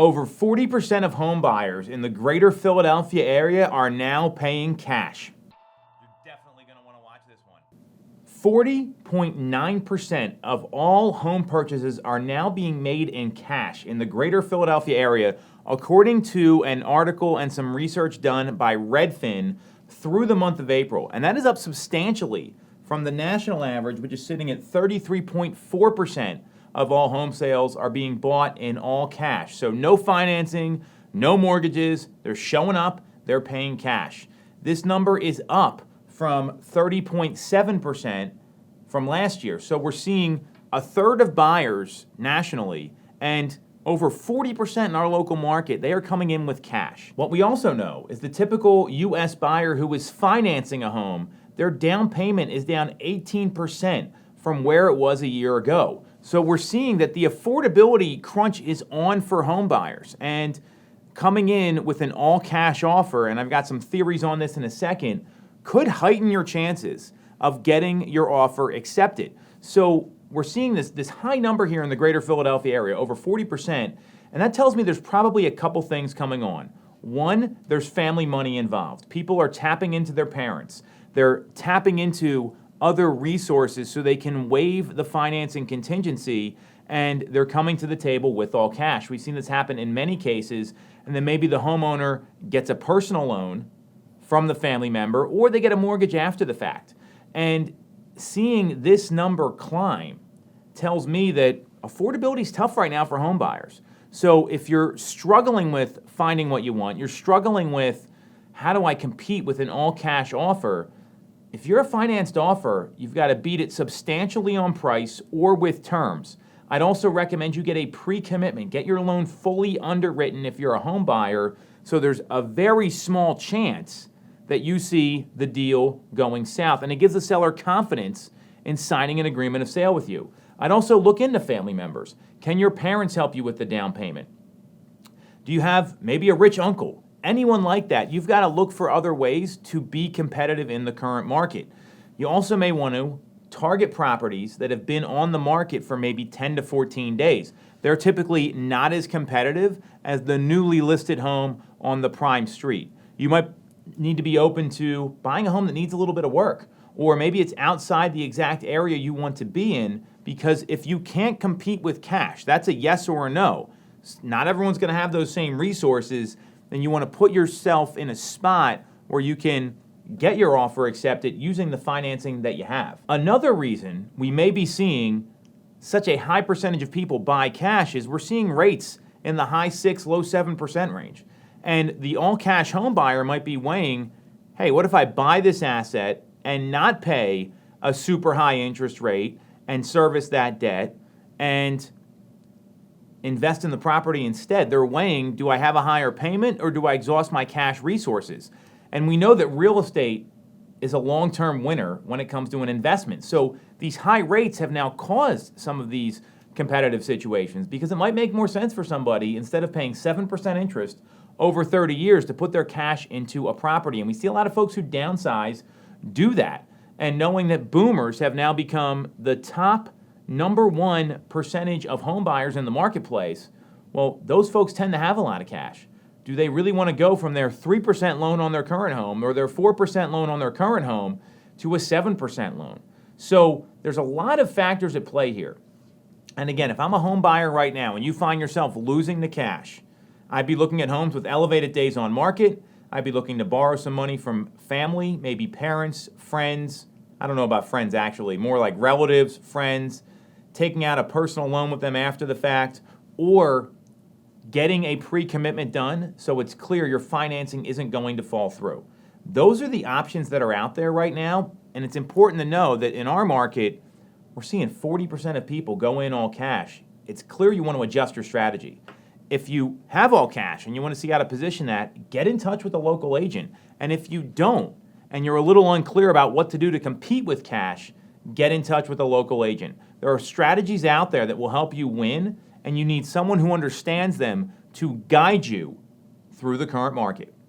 Over 40% of home buyers in the greater Philadelphia area are now paying cash. You're definitely going to want to watch this one. 40.9% of all home purchases are now being made in cash in the greater Philadelphia area, according to an article and some research done by Redfin through the month of April. And that is up substantially from the national average, which is sitting at 33.4% of all home sales are being bought in all cash. So no financing, no mortgages, they're showing up, they're paying cash. This number is up from 30.7% from last year. So we're seeing a third of buyers nationally and over 40% in our local market, they are coming in with cash. What we also know is the typical U.S. buyer who is financing a home, their down payment is down 18% from where it was a year ago. So we're seeing that the affordability crunch is on for home buyers, and coming in with an all-cash offer, and I've got some theories on this in a second, could heighten your chances of getting your offer accepted. So we're seeing this high number here in the greater Philadelphia area, over 40%, and that tells me there's probably a couple things coming on. One, there's family money involved. People are tapping into their parents. They're tapping into other resources so they can waive the financing contingency, and they're coming to the table with all cash. We've seen this happen in many cases, and then maybe the homeowner gets a personal loan from the family member, or they get a mortgage after the fact. And seeing this number climb tells me that affordability is tough right now for home buyers. So if you're struggling with finding what you want, you're struggling with how do I compete with an all-cash offer, if you're a financed offer, you've got to beat it substantially on price or with terms. I'd also recommend you get a pre-commitment. Get your loan fully underwritten if you're a home buyer, so there's a very small chance that you see the deal going south. And it gives the seller confidence in signing an agreement of sale with you. I'd also look into family members. Can your parents help you with the down payment? Do you have maybe a rich uncle? Anyone like that, you've got to look for other ways to be competitive in the current market. You also may want to target properties that have been on the market for maybe 10 to 14 days. They're typically not as competitive as the newly listed home on the prime street. You might need to be open to buying a home that needs a little bit of work, or maybe it's outside the exact area you want to be in, because if you can't compete with cash, that's a yes or a no. Not everyone's going to have those same resources. Then you want to put yourself in a spot where you can get your offer accepted using the financing that you have. Another reason we may be seeing such a high percentage of people buy cash is we're seeing rates in the high 6, low 7% range. And the all-cash home buyer might be weighing, hey, what if I buy this asset and not pay a super high interest rate and service that debt and invest in the property instead? They're weighing, do I have a higher payment or do I exhaust my cash resources? And we know that real estate is a long-term winner when it comes to an investment. So these high rates have now caused some of these competitive situations, because it might make more sense for somebody, instead of paying 7% interest over 30 years, to put their cash into a property. And we see a lot of folks who downsize do that. And knowing that boomers have now become the top number one percentage of home buyers in the marketplace, well, those folks tend to have a lot of cash. Do they really want to go from their 3% loan on their current home or their 4% loan on their current home to a 7% loan? So there's a lot of factors at play here. And again, if I'm a home buyer right now and you find yourself losing the cash, I'd be looking at homes with elevated days on market. I'd be looking to borrow some money from family, maybe parents, friends. I don't know about friends actually, more like relatives, friends, taking out a personal loan with them after the fact, or getting a pre-commitment done so it's clear your financing isn't going to fall through. Those are the options that are out there right now, and it's important to know that in our market, we're seeing 40% of people go in all cash. It's clear you want to adjust your strategy. If you have all cash and you want to see how to position that, get in touch with a local agent. And if you don't, and you're a little unclear about what to do to compete with cash, get in touch with a local agent. There are strategies out there that will help you win, and you need someone who understands them to guide you through the current market.